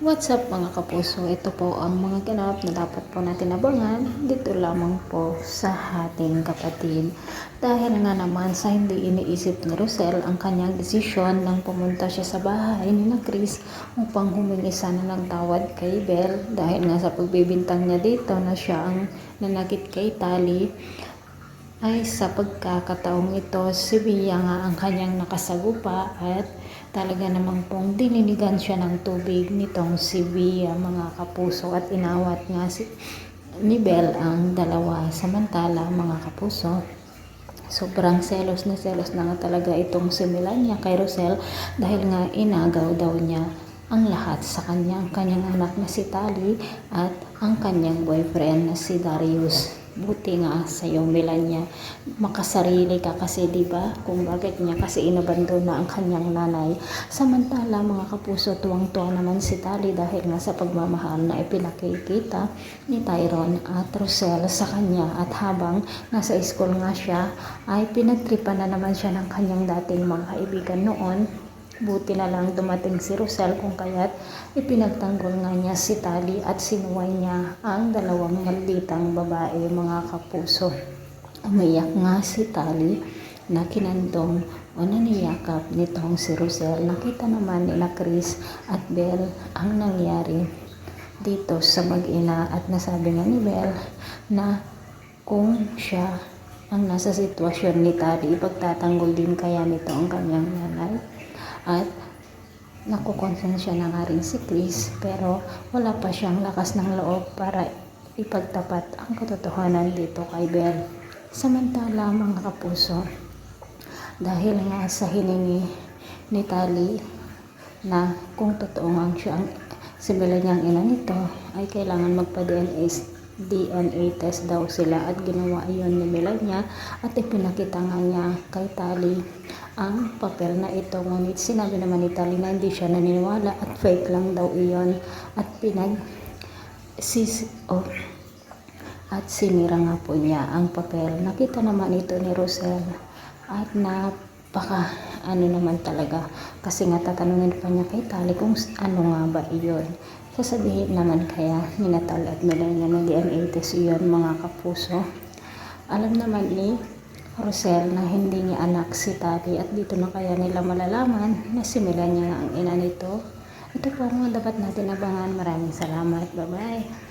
What's up mga kapuso? Ito po ang mga ganap na dapat po natin abangan dito lamang po sa ating kapatid. Dahil nga naman sa hindi iniisip ni Rosel ang kanyang desisyon nang pumunta siya sa bahay ni na Chris upang humingi sana ng tawad kay Belle dahil nga sa pagbibintang niya dito na siya ang nanakit kay Tali. Ay sa pagkakataong ito, si Bia nga ang kanyang nakasagupa at talaga namang pong diniligan siya ng tubig nitong si Bia mga kapuso at inawat nga ni Belle ang dalawa. Samantala mga kapuso, sobrang selos na nga talaga itong si Melania kay Rosel dahil nga inagaw daw niya ang lahat sa kanyang anak na si Tali at ang kanyang boyfriend na si Darius. Buti nga sa iyo Melania, makasarili ka kasi 'di ba? Kung bakit niya kasi inabandona ang kanyang nanay. Samantala mga kapuso, tuwang-tuwa naman si Tali dahil nga sa pagmamahal na ipinakikita ni Tyrone at Rosel sa kanya, at habang nasa school nga siya ay pinagtripan na naman siya ng kanyang dating mga kaibigan noon. Buti na lang dumating si Rosel kung kaya't ipinagtanggol nga niya si Tali at sinuway niya ang dalawang malditang babae mga kapuso. Umiyak nga si Tali na kinandong o naniyakap nitong si Rosel. Nakita naman ni na Chris at Belle ang nangyari dito sa mag-ina at nasabi nga ni Belle na kung siya ang nasa sitwasyon ni Tali, ipagtatanggol din kaya nito ang kanyang nanay. At nakukonsensya na nga rin si Chris pero wala pa siyang lakas ng loob para ipagtapat ang katotohanan dito kay Belle. Samantala mga kapuso, dahil nga sa hiningi ni Tali na kung totoo nga siyang si Belle niyang ina nito, ay kailangan magpa-DNA test daw sila at ginawa iyon ni Melania at ipinakita nga niya kay Tali ang papel na ito, ngunit sinabi naman ni Tali na hindi siya naniniwala at fake lang daw iyon at at sinira nga po niya ang papel. Nakita naman ito ni Rosel at napaka naman talaga kasi nga tatanungin pa niya kay Tali kung ano nga ba iyon. Sasabihin naman kaya ni Natal at Melania na DNA test iyon mga kapuso. Alam naman ni Rosel na hindi niya anak si Tali at dito na kaya nila malalaman na si Melania ang ina nito. Ito po ang mga dapat natin abangan. Maraming salamat. Bye bye.